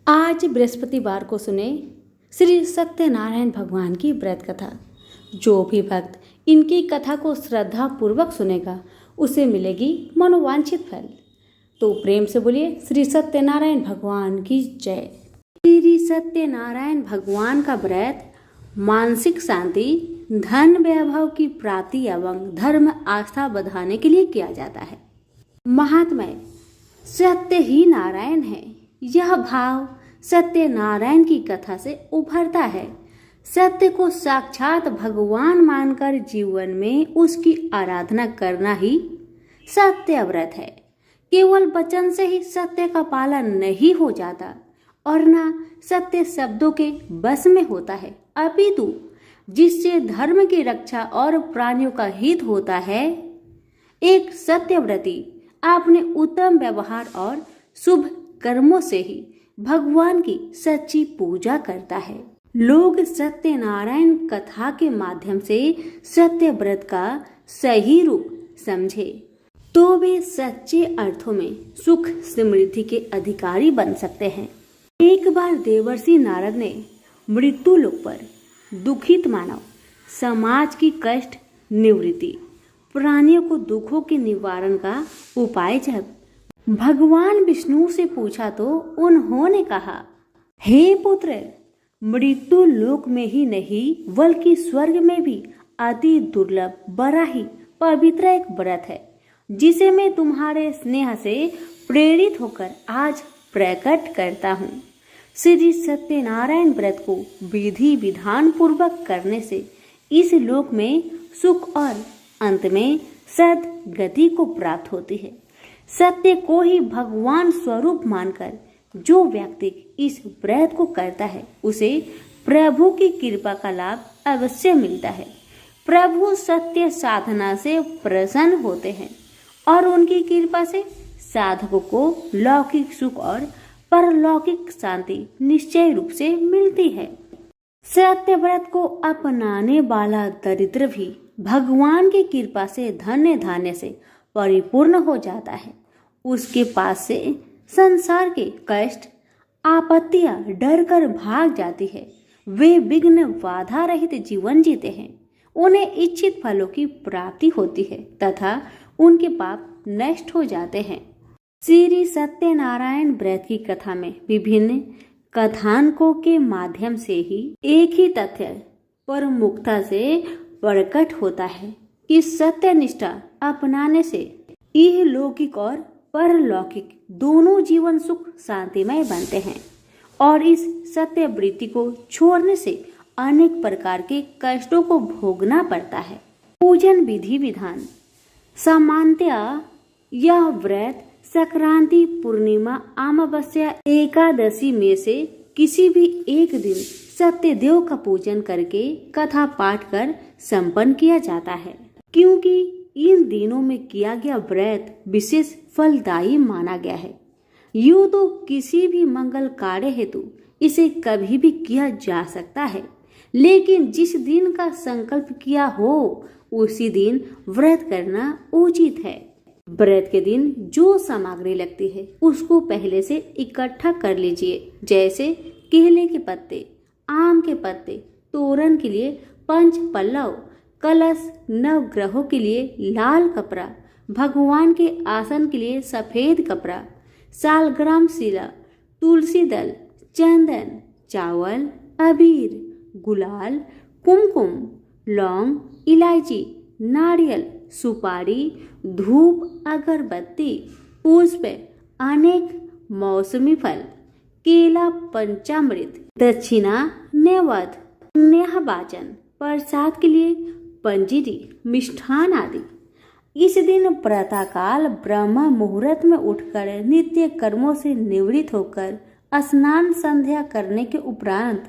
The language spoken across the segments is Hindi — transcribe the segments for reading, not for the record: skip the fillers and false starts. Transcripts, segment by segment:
आज बृहस्पतिवार को सुने श्री सत्यनारायण भगवान की व्रत कथा। जो भी भक्त इनकी कथा को श्रद्धा पूर्वक सुनेगा उसे मिलेगी मनोवांछित फल। तो प्रेम से बोलिए श्री सत्यनारायण भगवान की जय। श्री सत्यनारायण भगवान का व्रत मानसिक शांति, धन वैभव की प्राप्ति एवं धर्म आस्था बढ़ाने के लिए किया जाता है। महात्म्य सत्य ही नारायण है, यह भाव सत्यनारायण की कथा से उभरता है। सत्य को साक्षात भगवान मानकर जीवन में उसकी आराधना करना ही सत्य व्रत है। केवल वचन से ही सत्य का पालन नहीं हो जाता और न सत्य शब्दों के बस में होता है, अपितु जिससे धर्म की रक्षा और प्राणियों का हित होता है। एक सत्यव्रती अपने उत्तम व्यवहार और शुभ कर्मों से ही भगवान की सच्ची पूजा करता है। लोग सत्यनारायण कथा के माध्यम से सत्य व्रत का सही रूप समझे तो वे सच्चे अर्थों में सुख समृद्धि के अधिकारी बन सकते हैं। एक बार देवर्षि नारद ने मृत्यु लोक पर दुखित मानव समाज की कष्ट निवृत्ति, प्राणियों को दुखों के निवारण का उपाय जब भगवान विष्णु से पूछा तो उन्होंने कहा, हे पुत्र, मृत्यु लोक में ही नहीं बल्कि स्वर्ग में भी अति दुर्लभ बड़ा ही पवित्र एक व्रत है, जिसे मैं तुम्हारे स्नेह से प्रेरित होकर आज प्रकट करता हूँ। श्री सत्यनारायण व्रत को विधि विधान पूर्वक करने से इस लोक में सुख और अंत में सद्गति को प्राप्त होती है। सत्य को ही भगवान स्वरूप मानकर जो व्यक्ति इस व्रत को करता है उसे प्रभु की कृपा का लाभ अवश्य मिलता है। प्रभु सत्य साधना से प्रसन्न होते हैं और उनकी कृपा से साधकों को लौकिक सुख और परलौकिक शांति निश्चय रूप से मिलती है। सत्य व्रत को अपनाने वाला दरिद्र भी भगवान की कृपा से धन्य धान्य से परिपूर्ण हो जाता है। उसके पास से संसार के कष्ट आपत्तियां डर कर भाग जाती है। वे विघ्न बाधा रहित जीवन जीते हैं। उन्हें इच्छित फलों की प्राप्ति होती है तथा उनके पाप नष्ट हो जाते हैं। श्री सत्यनारायण व्रत की कथा में विभिन्न कथानकों के माध्यम से ही एक ही तथ्य प्रमुखता से प्रकट होता है कि सत्यनिष्ठा अपनाने से इहलौकिक और परलौकिक दोनों जीवन सुख शांतिमय बनते हैं और इस सत्य वृत्ति को छोड़ने से अनेक प्रकार के कष्टों को भोगना पड़ता है। पूजन विधि विधान सामान्यतया यह व्रत संक्रांति, पूर्णिमा, अमावस्या, एकादशी में से किसी भी एक दिन सत्यदेव का पूजन करके कथा पाठ कर संपन्न किया जाता है, क्योंकि इन दिनों में किया गया व्रत विशेष फलदायी माना गया है। यूं तो किसी भी मंगल कार्य हेतु इसे कभी भी किया जा सकता है, लेकिन जिस दिन का संकल्प किया हो उसी दिन व्रत करना उचित है। व्रत के दिन जो सामग्री लगती है उसको पहले से इकट्ठा कर लीजिए, जैसे केले के पत्ते, आम के पत्ते, तोरण के लिए पंच पल्लव, कलश, नवग्रहों के लिए लाल कपड़ा, भगवान के आसन के लिए सफेद कपड़ा, सालग्राम शिला, तुलसी दल, चंदन, चावल, अबीर, गुलाल, कुमकुम, लौंग, इलायची, नारियल, सुपारी, धूप, अगरबत्ती, पुष्प, अनेक मौसमी फल, केला, पंचामृत, दक्षिणा, नैवेद्य, नेहवाचन, प्रसाद के लिए पंजीरी, मिष्ठान आदि। इस दिन प्रातःकाल ब्रह्म मुहूर्त में उठकर नित्य कर्मों से निवृत्त होकर स्नान संध्या करने के उपरांत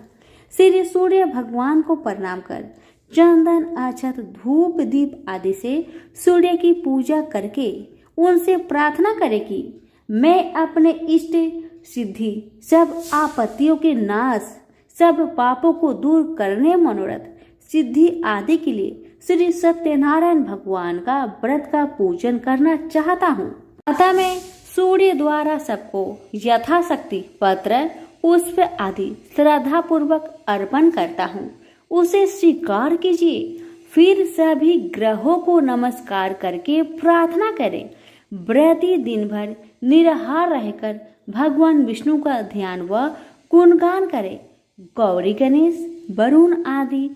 श्री सूर्य भगवान को प्रणाम कर चंदन, अक्षत, धूप, दीप आदि से सूर्य की पूजा करके उनसे प्रार्थना करे कि मैं अपने इष्ट सिद्धि, सब आपत्तियों के नाश, सब पापों को दूर करने, मनोरथ सिद्धि आदि के लिए श्री सत्यनारायण भगवान का व्रत का पूजन करना चाहता हूँ। अतः मैं सूर्य द्वारा सबको यथाशक्ति पत्र, पुष्प आदि श्रद्धा पूर्वक अर्पण करता हूँ, उसे स्वीकार कीजिए। फिर सभी ग्रहों को नमस्कार करके प्रार्थना करें। व्रती दिन भर निराहार रहकर भगवान विष्णु का ध्यान व गुणगान करें। गौरी गणेश वरुण आदि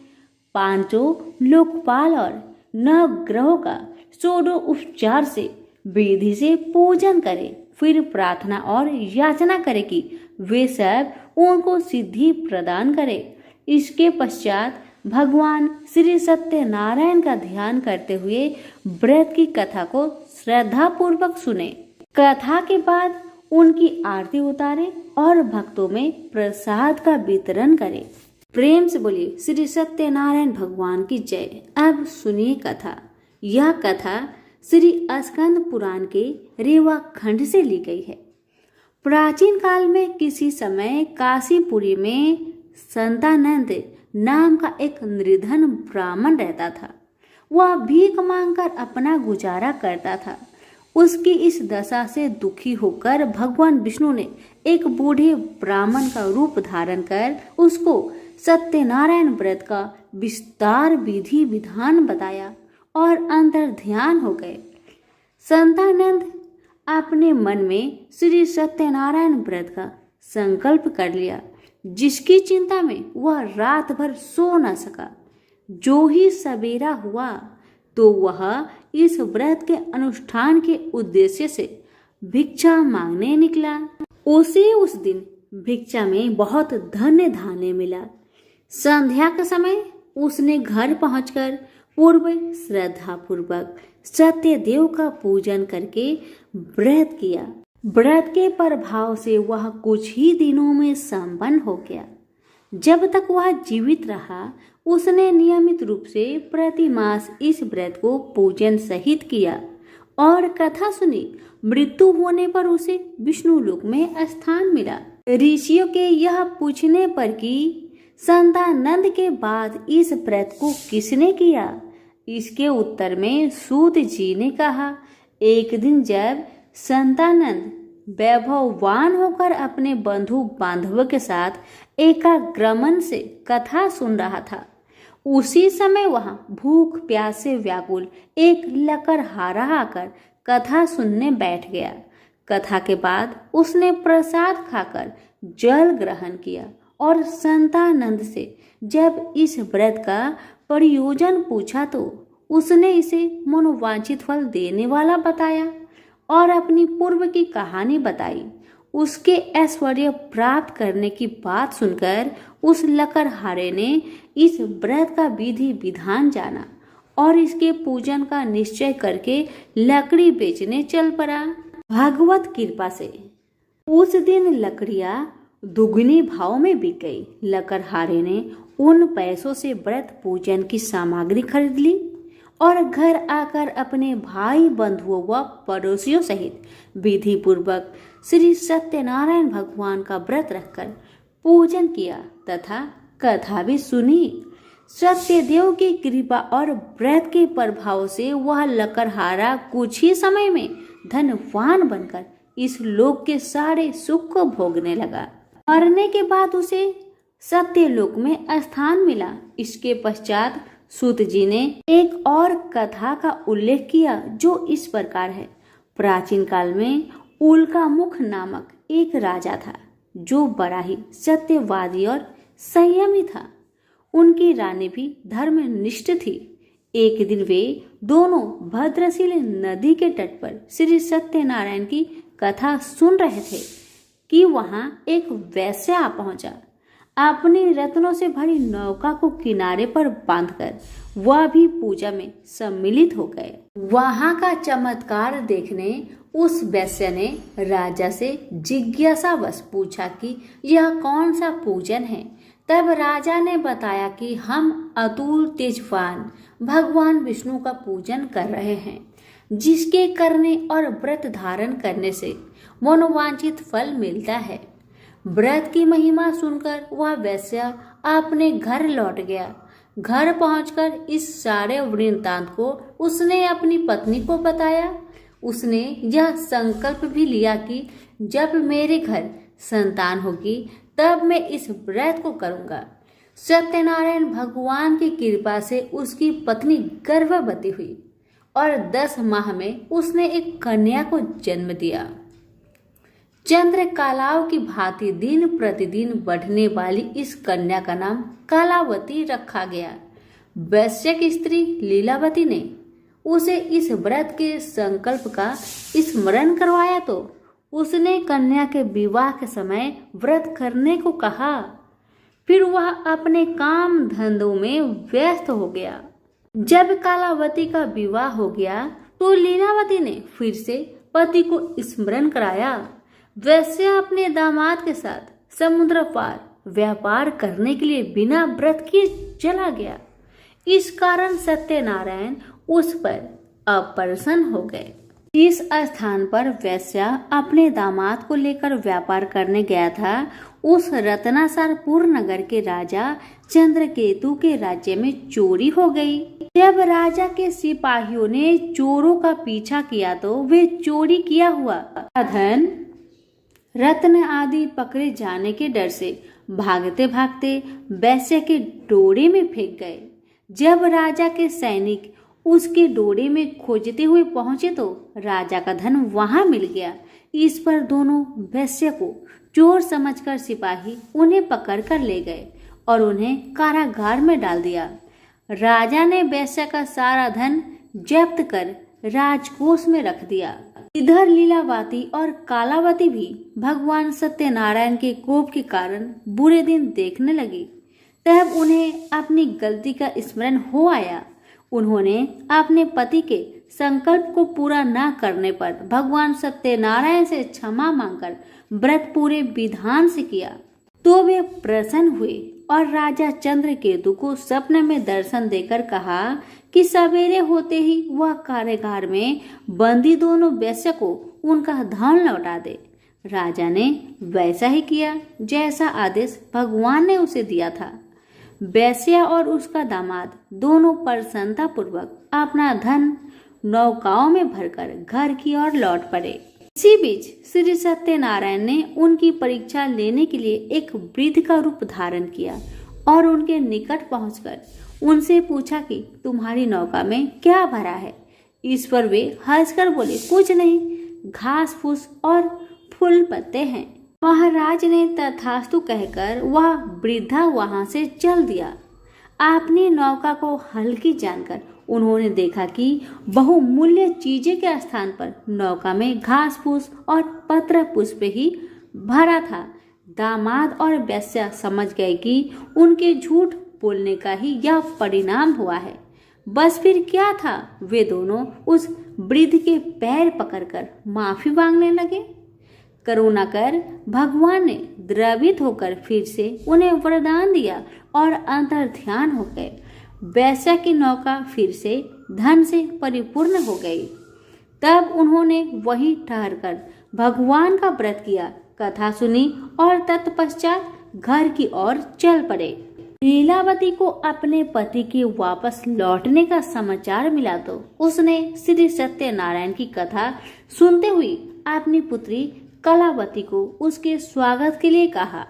पांचों लोकपाल और नवग्रहों का षोडशोपचार से विधि से पूजन करें। फिर प्रार्थना और याचना करें कि वे सब उनको सिद्धि प्रदान करें। इसके पश्चात भगवान श्री सत्यनारायण का ध्यान करते हुए व्रत की कथा को श्रद्धा पूर्वक सुने। कथा के बाद उनकी आरती उतारे और भक्तों में प्रसाद का वितरण करें। प्रेम से बोलिए श्री सत्यनारायण भगवान की जय। अब सुनिए कथा। यह कथा श्री स्कंद पुराण के रेवा खंड से ली गई है। प्राचीन काल में किसी समय काशीपुरी में संतानंद नाम का एक निर्धन ब्राह्मण रहता था। वह भीख मांगकर अपना गुजारा करता था। उसकी इस दशा से दुखी होकर भगवान विष्णु ने एक बूढ़े ब्राह्मण का रूप धारण कर उसको सत्यनारायण व्रत का विस्तार विधि विधान बताया और अंतर ध्यान हो गए। संतानंद अपने मन में श्री सत्यनारायण व्रत का संकल्प कर लिया, जिसकी चिंता में वह रात भर सो न सका। जो ही सवेरा हुआ तो वह इस व्रत के अनुष्ठान के उद्देश्य से भिक्षा मांगने निकला। उसे उस दिन भिक्षा में बहुत धन्य धान्य मिला। संध्या के समय उसने घर पहुंचकर पूर्व श्रद्धा पूर्वक सत्यदेव का पूजन करके व्रत किया। व्रत के प्रभाव से वह कुछ ही दिनों में संपन्न हो गया। जब तक वह जीवित रहा उसने नियमित रूप से प्रति मास इस व्रत को पूजन सहित किया और कथा सुनी। मृत्यु होने पर उसे विष्णु लोक में स्थान मिला। ऋषियों के यह पूछने पर कि संतानंद के बाद इस व्रत को किसने किया, इसके उत्तर में सूत जी ने कहा, एक दिन जब संतानंद वैभववान होकर अपने बंधु बांधवों के साथ एकाग्रमन से कथा सुन रहा था, उसी समय वहां भूख प्यास से व्याकुल एक लकड़हारा आकर कथा सुनने बैठ गया। कथा के बाद उसने प्रसाद खाकर जल ग्रहण किया और संतानंद से जब इस व्रत का प्रयोजन पूछा तो उसने इसे मनोवांछित फल देने वाला बताया और अपनी पूर्व की कहानी बताई। उसके ऐश्वर्य प्राप्त करने की बात सुनकर उस लकड़हारे ने इस व्रत का विधि विधान जाना और इसके पूजन का निश्चय करके लकड़ी बेचने चल पड़ा। भगवत कृपा से उस दिन लकड़ियां दुगनी भाव में बिक गई। लकड़हारे ने उन पैसों से व्रत पूजन की सामग्री खरीद ली और घर आकर अपने भाई बंधुओं व पड़ोसियों सहित विधि पूर्वक श्री सत्यनारायण भगवान का व्रत रखकर पूजन किया तथा कथा भी सुनी। सत्यदेव की कृपा और व्रत के प्रभाव से वह लकड़हारा कुछ ही समय में धनवान बनकर इस लोक के सारे सुख को भोगने लगा। मरने के बाद उसे सत्यलोक में स्थान मिला। इसके पश्चात सूत जी ने एक और कथा का उल्लेख किया जो इस प्रकार है। प्राचीन काल में उल्कामुख नामक एक राजा था जो बड़ा ही सत्यवादी और संयमी था। उनकी रानी भी धर्मनिष्ठ थी। एक दिन वे दोनों भद्रशिल नदी के तट पर श्री सत्यनारायण की कथा सुन रहे थे कि वहां एक वैश्य आ पहुंचा। अपनी रत्नों से भरी नौका को किनारे पर बांधकर वह भी पूजा में सम्मिलित हो गए। वहां का चमत्कार देखने उस वैश्य ने राजा से जिज्ञासावश पूछा कि यह कौन सा पूजन है। तब राजा ने बताया कि हम अतुल तेजवान भगवान विष्णु का पूजन कर रहे हैं, जिसके करने और व्रत धारण करने से मनोवांछित फल मिलता है। व्रत की महिमा सुनकर वह वैश्य अपने घर लौट गया। घर पहुंचकर इस सारे वृत्तांत को उसने अपनी पत्नी को बताया। उसने यह संकल्प भी लिया कि जब मेरे घर संतान होगी तब मैं इस व्रत को करूंगा। सत्यनारायण भगवान की कृपा से उसकी पत्नी गर्भवती हुई और 10 माह में उसने एक कन्या को जन्म दिया। चंद्र कलाओं की भांति दिन प्रतिदिन बढ़ने वाली इस कन्या का नाम कलावती रखा गया। वैश्य की स्त्री लीलावती ने उसे इस व्रत के संकल्प का स्मरण करवाया तो उसने कन्या के विवाह के समय व्रत करने को कहा। फिर वह अपने काम धंधों में व्यस्त हो गया। जब कलावती का विवाह हो गया तो लीलावती ने फिर से पति को स्मरण कराया। वैश्य अपने दामाद के साथ समुद्र पार व्यापार करने के लिए बिना व्रत किए चला गया। इस कारण सत्यनारायण उस पर अप्रसन्न हो गए। इस स्थान पर वैश्य अपने दामाद को लेकर व्यापार करने गया था। उस रत्नासरपुर नगर के राजा चंद्रकेतु के राज्य में चोरी हो गई। जब राजा के सिपाहियों ने चोरों का पीछा किया तो वे चोरी किया हुआ धन रत्न आदि पकड़े जाने के डर से भागते भागते वैश्य के डोरे में फेंक गए। जब राजा के सैनिक उसके डोरे में खोजते हुए पहुंचे तो राजा का धन वहां मिल गया। इस पर दोनों वैश्य को चोर समझकर सिपाही उन्हें पकड़कर ले गए और उन्हें कारागार में डाल दिया। राजा ने वैश्य का सारा धन जब्त कर राजकोष में रख दिया। इधर लीलावती और कलावती भी भगवान सत्यनारायण के कोप के कारण बुरे दिन देखने लगी। तब उन्हें अपनी गलती का स्मरण हो आया। उन्होंने अपने पति के संकल्प को पूरा न करने पर भगवान सत्यनारायण से क्षमा मांगकर व्रत पूरे विधान से किया तो वे प्रसन्न हुए और राजा चंद्रकेतु को स्वप्न में दर्शन देकर कहा कि सवेरे होते ही वह कारागार में बंदी दोनों वैश्य को उनका धन लौटा दे। राजा ने वैसा ही किया जैसा आदेश भगवान ने उसे दिया था। वैश्य और उसका दामाद दोनों प्रसन्नता पूर्वक अपना धन नौकाओं में भरकर घर की ओर लौट पड़े। इसी बीच श्री सत्यनारायण ने उनकी परीक्षा लेने के लिए एक वृद्ध का रूप धारण किया और उनके निकट पहुंचकर उनसे पूछा कि तुम्हारी नौका में क्या भरा है। इस पर वे हंसकर बोले, कुछ नहीं, घास फूस और फूल पत्ते हैं। महाराज ने तथास्तु कहकर वह वृद्धा वहां से चल दिया। अपनी नौका को हल्की जानकर उन्होंने देखा कि बहुमूल्य चीजें के स्थान पर नौका में घास फूस और पत्र पुष्प ही भरा था। दामाद और वैश्य समझ गए कि उनके झूठ बोलने का ही यह परिणाम हुआ है। बस फिर क्या था, वे दोनों उस वृद्ध के पैर पकड़कर माफी मांगने लगे। करुणा कर भगवान ने द्रवित होकर फिर से उन्हें वरदान दिया और अंतर ध्यान हो गए। वैश्य की नौका फिर से धन से परिपूर्ण हो गई। तब उन्होंने वहीं ठहरकर भगवान का व्रत किया, कथा सुनी और तत्पश्चात घर की ओर चल पड़े। लीलावती को अपने पति के वापस लौटने का समाचार मिला तो उसने श्री सत्यनारायण की कथा सुनते हुए अपनी पुत्री कलावती को उसके स्वागत के लिए कहा।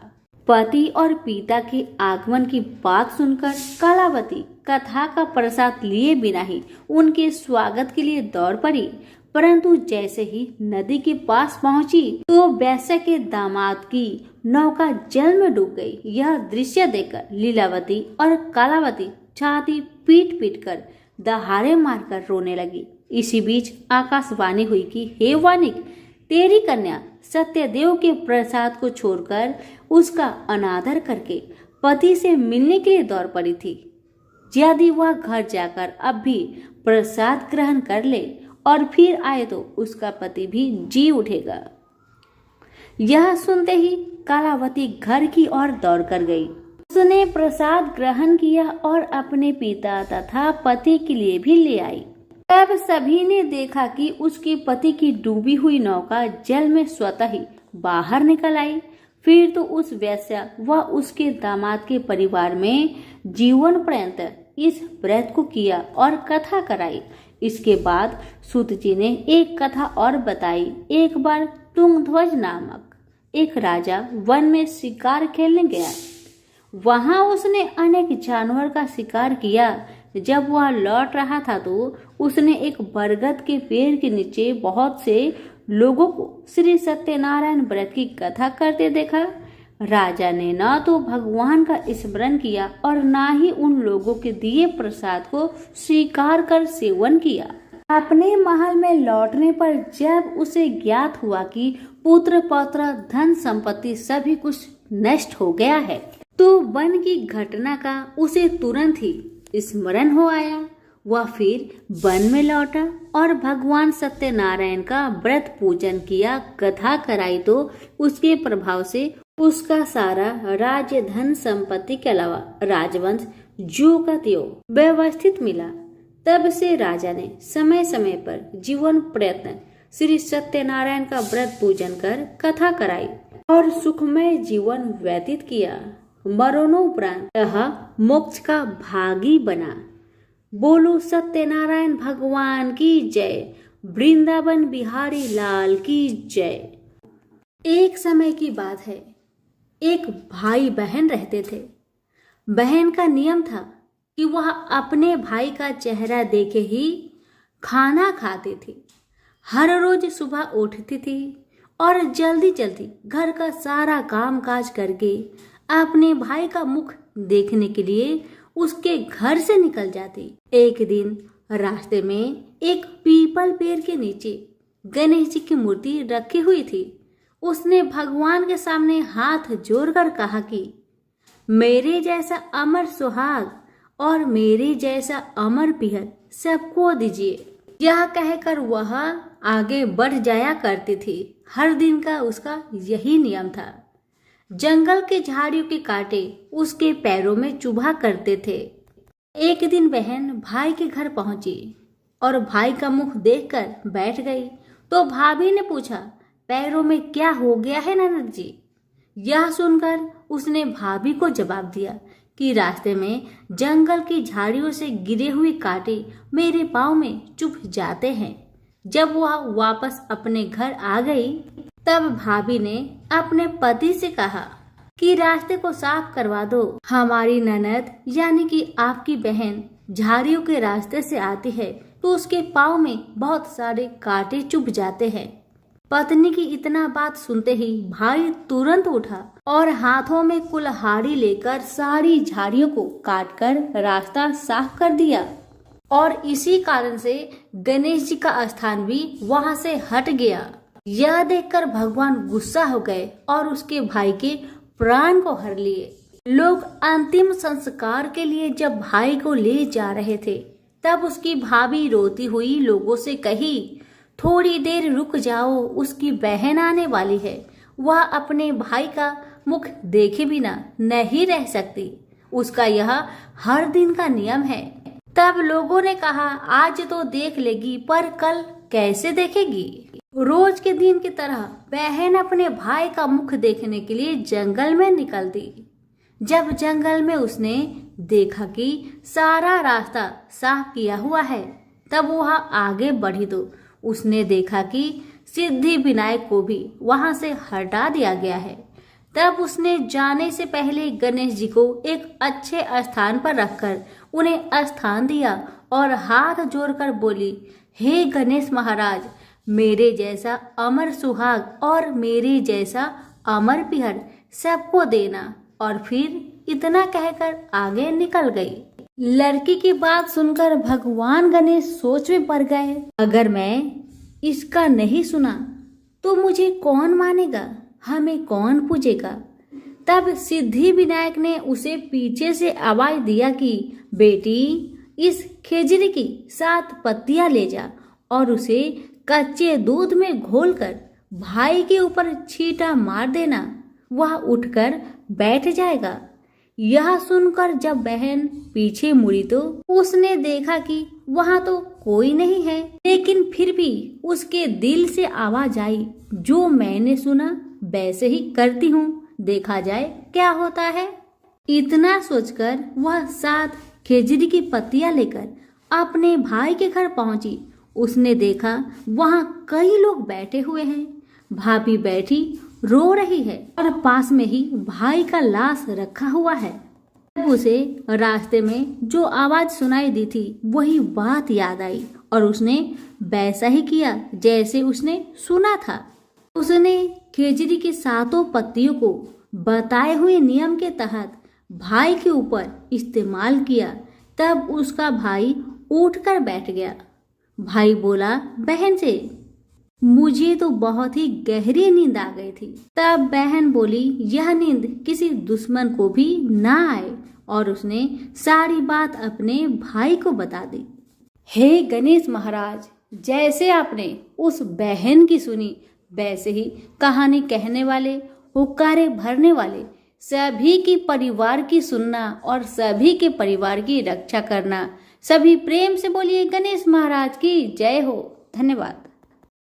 पति और पिता के आगमन की बात सुनकर कलावती कथा का प्रसाद लिए बिना ही उनके स्वागत के लिए दौड़ पड़ी। परंतु जैसे ही नदी के पास पहुंची तो वैश्य के दामाद की नौका जल में डूब गई। यह दृश्य देखकर लीलावती और कलावती छाती पीट पीट कर दहाड़े मारकर रोने लगी। इसी बीच आकाशवाणी हुई कि हे वानिक, तेरी कन्या सत्यदेव के प्रसाद को छोड़कर उसका अनादर करके पति से मिलने के लिए दौड़ पड़ी थी। यदि वह घर जाकर अब भी प्रसाद ग्रहण कर ले और फिर आए तो उसका पति भी जी उठेगा। यह सुनते ही कलावती घर की ओर दौड़ कर गई। उसने प्रसाद ग्रहण किया और अपने पिता तथा पति के लिए भी ले आई। तब सभी ने देखा कि उसके पति की डूबी हुई नौका जल में स्वतः ही बाहर निकल आई। फिर तो उस वैश्य व उसके दामाद के परिवार में जीवन पर्यंत इस व्रत को किया और कथा कराई। इसके बाद सूत जी ने एक कथा और बताई। एक बार तुंगध्वज नामक एक राजा वन में शिकार खेलने गया। वहां उसने अनेक जानवर का शिकार किया। जब वह लौट रहा था तो उसने एक बरगद के पेड़ के नीचे बहुत से लोगों को श्री सत्यनारायण व्रत की कथा करते देखा। राजा ने न तो भगवान का स्मरण किया और न ही उन लोगों के दिए प्रसाद को स्वीकार कर सेवन किया। अपने महल में लौटने पर जब उसे ज्ञात हुआ कि पुत्र पौत्र धन संपत्ति सभी कुछ नष्ट हो गया है, तो वन की घटना का उसे तुरंत ही स्मरण हो आया। वह फिर वन में लौटा और भगवान सत्यनारायण का व्रत पूजन किया, कथा कराई तो उसके प्रभाव से उसका सारा राज्य धन संपत्ति के अलावा राजवंश ज्यों का त्यों व्यवस्थित मिला। तब से राजा ने समय समय पर जीवन प्रयत्न श्री सत्यनारायण का व्रत पूजन कर कथा कराई और सुखमय जीवन व्यतीत किया। मरणोपरांत मोक्ष का भागी बना। बोलो सत्यनारायण भगवान की जय। वृंदावन बिहारी लाल की जय। एक समय की बात है, एक भाई बहन रहते थे। बहन का नियम था कि वह अपने भाई का चेहरा देखे ही खाना खाती थी। हर रोज सुबह उठती थी और जल्दी जल्दी घर का सारा काम काज करके अपने भाई का मुख देखने के लिए उसके घर से निकल जाती। एक दिन रास्ते में एक पीपल पेड़ के नीचे गणेश जी की मूर्ति रखी हुई थी। उसने भगवान के सामने हाथ जोड़कर कहा कि मेरे जैसा अमर सुहाग और मेरे जैसा अमर पिहर सबको दीजिए। यह कहकर वह आगे बढ़ जाया करती थी। हर दिन का उसका यही नियम था। जंगल के झाड़ियों के कांटे उसके पैरों में चुभा करते थे। एक दिन बहन भाई के घर पहुंची और भाई का मुख देखकर बैठ गई तो भाभी ने पूछा, पैरों में क्या हो गया है ननद जी? यह सुनकर उसने भाभी को जवाब दिया कि रास्ते में जंगल की झाड़ियों से गिरे हुए कांटे मेरे पाँव में चुभ जाते हैं। जब वह वापस अपने घर आ गई तब भाभी ने अपने पति से कहा कि रास्ते को साफ करवा दो। हमारी ननद यानी कि आपकी बहन झाड़ियों के रास्ते से आती है तो उसके पाँव में बहुत सारे कांटे चुभ जाते हैं। पत्नी की इतना बात सुनते ही भाई तुरंत उठा और हाथों में कुल्हाड़ी लेकर सारी झाड़ियों को काटकर रास्ता साफ कर दिया। और इसी कारण से गणेश जी का स्थान भी वहां से हट गया। यह देखकर भगवान गुस्सा हो गए और उसके भाई के प्राण को हर लिए। लोग अंतिम संस्कार के लिए जब भाई को ले जा रहे थे तब उसकी भाभी रोती हुई लोगों से कही, थोड़ी देर रुक जाओ, उसकी बहन आने वाली है। वह अपने भाई का मुख देखे बिना नहीं रह सकती। उसका यह हर दिन का नियम है। तब लोगों ने कहा, आज तो देख लेगी पर कल कैसे देखेगी? रोज के दिन की तरह बहन अपने भाई का मुख देखने के लिए जंगल में निकल दी। जब जंगल में उसने देखा कि सारा रास्ता साफ किया हुआ है तब वह आगे बढ़ी तो उसने देखा कि सिद्धि विनायक को भी वहां से हटा दिया गया है। तब उसने जाने से पहले गणेश जी को एक अच्छे स्थान पर रखकर उन्हें स्थान दिया और हाथ जोड़कर बोली, हे गणेश महाराज, मेरे जैसा अमर सुहाग और मेरे जैसा अमर पिहर सबको देना। और फिर इतना कहकर आगे निकल गई। लड़की की बात सुनकर भगवान गणेश सोच में पड़ गए, अगर मैं इसका नहीं सुना तो मुझे कौन मानेगा, हमें कौन पूजेगा? तब सिद्धि विनायक ने उसे पीछे से आवाज दिया कि बेटी, इस खेजड़ी की 7 पत्तियां ले जा और उसे कच्चे दूध में घोलकर भाई के ऊपर छींटा मार देना, वह उठकर बैठ जाएगा। यह सुनकर जब बहन पीछे मुड़ी तो उसने देखा कि वहां तो कोई नहीं है, लेकिन फिर भी उसके दिल से आवाज आई, जो मैंने सुना वैसे ही करती हूँ, देखा जाए क्या होता है। इतना सोचकर वह 7 खेजड़ी की पत्तियां लेकर अपने भाई के घर पहुंची। उसने देखा वहां कई लोग बैठे हुए हैं। भाभी बैठी रो रही है और पास में ही भाई का लाश रखा हुआ है। तब उसे रास्ते में जो आवाज सुनाई दी थी वही बात याद आई और उसने वैसा ही किया जैसे उसने सुना था। उसने खेजड़ी के 7 पत्तियों को बताए हुए नियम के तहत भाई के ऊपर इस्तेमाल किया। तब उसका भाई उठकर बैठ गया। भाई बोला बहन से, मुझे तो बहुत ही गहरी नींद आ गई थी। तब बहन बोली यह नींद किसी दुश्मन को भी ना आए और उसने सारी बात अपने भाई को बता दी। हे गणेश महाराज, जैसे आपने उस बहन की सुनी वैसे ही कहानी कहने वाले, हुक्कारे भरने वाले सभी की परिवार की सुनना और सभी के परिवार की रक्षा करना। सभी प्रेम से बोलिए गणेश महाराज की जय हो। धन्यवाद।